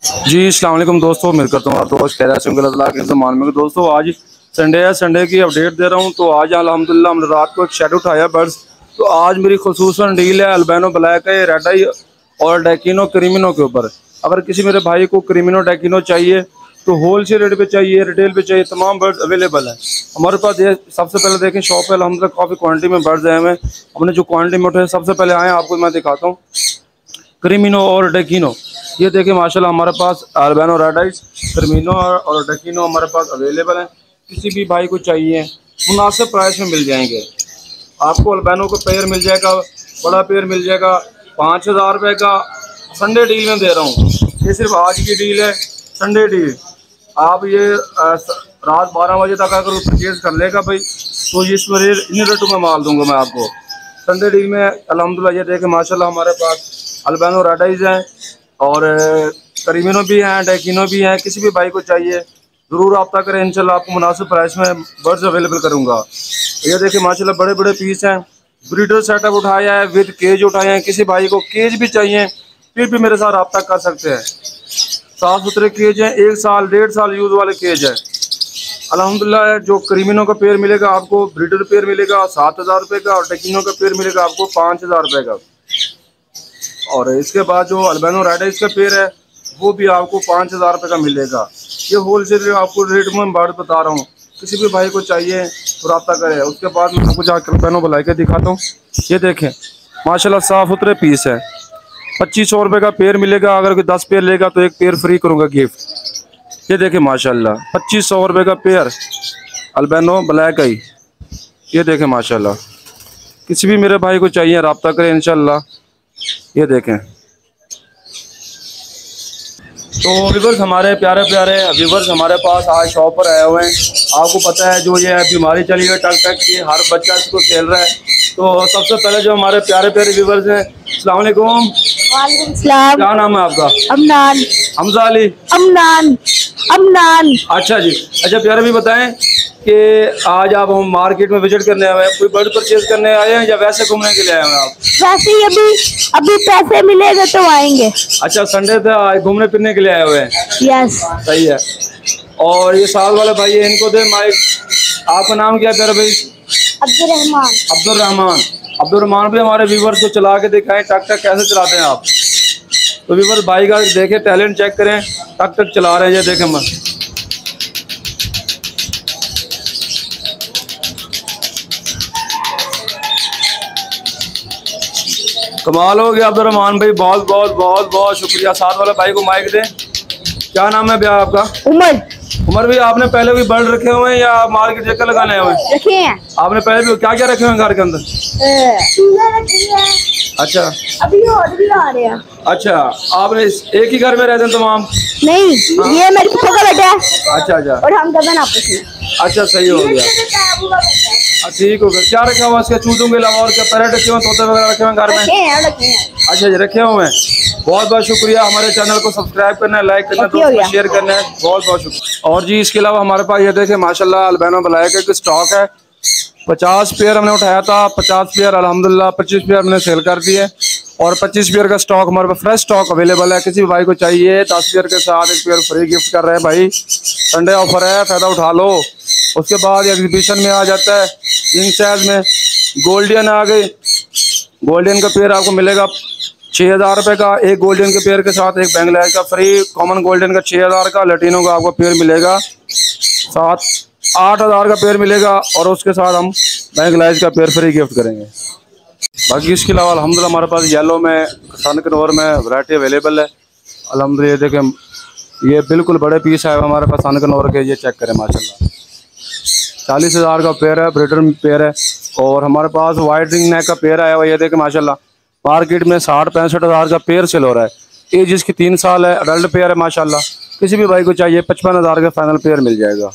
जी अस्सलाम वालेकुम दोस्तों, उम्मीद करता हूँ आप दोस्त खैरियत से होंगे के मान में। दोस्तों आज संडे है, संडे की अपडेट दे रहा हूँ। तो आज अल्हम्दुलिल्लाह हमने रात को एक शेड उठाया बर्ड्स। तो आज मेरी खुसूसन डील है अल्बिनो ब्लैक है, रेड आई और डेकिनो क्रीमिनो के ऊपर। अगर किसी मेरे भाई को क्रीमिनो डेकिनो चाहिए तो होल सेल रेट पे चाहिए, रिटेल पे चाहिए, तमाम बर्ड्स अवेलेबल है हमारे पास। ये सबसे पहले देखें शॉप पे अल्हम्दुलिल्लाह काफ़ी क्वान्टिटी में बर्ड्स आए हुए हैं। हमने जो क्वान्टिटी में उठाए सबसे पहले आए आपको मैं दिखाता हूँ क्रीमिनो और डेकिनो। ये देखिए माशाल्लाह हमारे पास अल्बिनो रेड आइज, क्रीमिनो और डेकिनो हमारे पास अवेलेबल हैं। किसी भी भाई को चाहिए मुनासिब प्राइस में मिल जाएंगे आपको। अल्बिनो का पेयर मिल जाएगा, बड़ा पेयर मिल जाएगा 5000 रुपये का। संडे डील में दे रहा हूँ, ये सिर्फ आज की डील है, संडे डील। आप ये रात 12 बजे तक अगर परचेज कर लेगा भाई तो ये इसमें इन रेटों में माल दूंगा मैं आपको संडे डील में। अल्हम्दुलिल्लाह ये देखें माशाल्लाह हमारे पास अल्बिनो रेड आइज हैं और क्रीमिनो भी हैं, डेकिनो भी हैं। किसी भी भाई को चाहिए ज़रूर रब्ता करें, इंशाल्लाह आपको मुनासिब प्राइस में बर्ड्स अवेलेबल करूँगा। ये देखिए माशाल्लाह बड़े बड़े पीस हैं। ब्रीडर सेटअप उठाया है, विद केज उठाए हैं। किसी भाई को केज भी चाहिए फिर भी मेरे साथ रब्ता कर सकते हैं। साफ सुथरे केज हैं, 1 साल 1.5 साल यूज़ वाले केज है अल्हम्दुलिल्लाह। जो क्रीमिनो का पेयर मिलेगा आपको, ब्रीडर पेयर मिलेगा 7000 रुपये का और डेकिनो का पेयर मिलेगा आपको 5000 रुपये का। और इसके बाद जो अल्बिनो रेड आइज का पेयर है वो भी आपको 5000 रुपये का मिलेगा। ये होल सेल आपको रेट में बर्ड बता रहा हूँ, किसी भी भाई को चाहिए तो रब्ता करें। उसके बाद मैं आपको जाकर अल्बिनो बुला के दिखाता हूँ। ये देखें माशाल्लाह साफ़ सुथरे पीस है। 2500 रुपये का पेयर मिलेगा, अगर कोई 10 पेयर लेगा तो 1 पेयर फ्री करूँगा गिफ्ट। ये देखें माशाल्लाह 2500 रुपये का पेयर अल्बिनो ब्लैक आई। ये देखें माशाल्लाह, किसी भी मेरे भाई को चाहिए रब्ता करें इंशाल्लाह। ये देखें तो व्यूवर्स, हमारे प्यारे प्यारे व्यूवर्स हमारे पास आज शॉप पर आए हुए हैं। आपको पता है जो ये बीमारी चली है टक टक की, हर बच्चा इसको खेल रहा है। तो सबसे पहले जो हमारे प्यारे प्यारे व्यूवर्स हैं, अस्सलाम वालेकुम। वालेकुम सलाम। क्या नाम है आपका? अमनान। हमजा अली। अमनान। अमनान। अच्छा जी, अच्छा प्यारे भी बताएं कि आज आप हम मार्केट में विजिट करने आए हैं, कोई बर्ड परचेज करने आए हैं या वैसे घूमने के लिए आए हैं आप? वैसे ही अभी पैसे मिलेगा तो आएंगे। अच्छा, संडे था आज घूमने फिरने के लिए आए हुए हैं। यस सही है। और ये साल वाले भाई है, इनको दे माइक। आपका नाम क्या प्यारे भाई? अब्दुर्रहमान। अब्दुर्रहमान। अब्दुर्रहमान भी हमारे व्यूवर्स को चला के दिखाएं टक टक कैसे चलाते हैं आप। तो व्यूवर्स भाई का देखें, टैलेंट चेक करें, टक टक चला रहे हैं। ये देखें मैं कमाल हो गया अब्दुर्रहमान भाई, बहुत बहुत बहुत बहुत शुक्रिया। साथ वाले भाई को माइक दें। क्या नाम है भैया आपका? उमर। उमर भी आपने पहले भी बर्ड रखे हुए हैं या मार्केट चक्कर लगाने हुए हैं? रखे हैं। आपने पहले भी क्या क्या रखे हुए हैं घर के अंदर? अच्छा, अभी और भी आ रहे हैं। अच्छा आपने एक ही घर में रहते हैं तमाम? नहीं, ये मेरे पप्पा का बेटा है। अच्छा अच्छा, और हम कजन आपस में। अच्छा सही हो गया, ठीक हो गया। क्या रखा हुआ इसके चूजों के अलावा और क्या? पैरेट रखे हुए, तोते वगैरह रखे हुए घर में? अच्छा जी, रखे हुए हैं। बहुत बहुत शुक्रिया। हमारे चैनल को सब्सक्राइब करना है, लाइक करना है, दोस्तों को शेयर करना है। बहुत बहुत शुक्रिया। और जी इसके अलावा हमारे पास ये देखें माशाल्लाह अल्बिनो ब्लैक का स्टॉक है। 50 पेयर हमने उठाया था, 50 पेयर अल्हम्दुलिल्लाह 25 पेयर हमने सेल कर दिए और 25 पेयर का स्टॉक हमारे पास फ्रेश स्टॉक अवेलेबल है। किसी भी भाई को चाहिए 10 पेयर के साथ 1 पेयर फ्री गिफ्ट कर रहे हैं भाई। संडे ऑफर है, फ़ायदा उठा लो। उसके बाद एग्जीबिशन में आ जाता है किंग साइज में गोल्डन आ गई। गोल्डन का पेयर आपको मिलेगा 6000 रुपये का। एक गोल्डन के पेयर के साथ एक बेंगलाइज का फ्री, कॉमन गोल्डन का 6000 का, लैटिनो का आपको पेयर मिलेगा 8000 का पेयर मिलेगा और उसके साथ हम बेंगलाइज का पेयर फ्री गिफ्ट करेंगे। बाकी इसके अलावा अल्हम्दुलिल्लाह हमारे पास येलो में, सनकनोर में वैरायटी अवेलेबल है अल्हम्दुलिल्लाह। देखें ये बिल्कुल बड़े पीस है हमारे पास सनकनोर के। ये चेक करें माशाल्लाह 40000 का पेयर है, ब्रीडर पेयर है। और हमारे पास वाइट रिंग नेक का पेयर आया हुआ। ये देखें माशाल्लाह मार्केट में 60-65 का पेयर सेल हो रहा है। एज इसकी 3 साल है, अडल्ट पेयर है माशाल्लाह। किसी भी भाई को चाहिए 55,000 का फाइनल पेयर मिल जाएगा।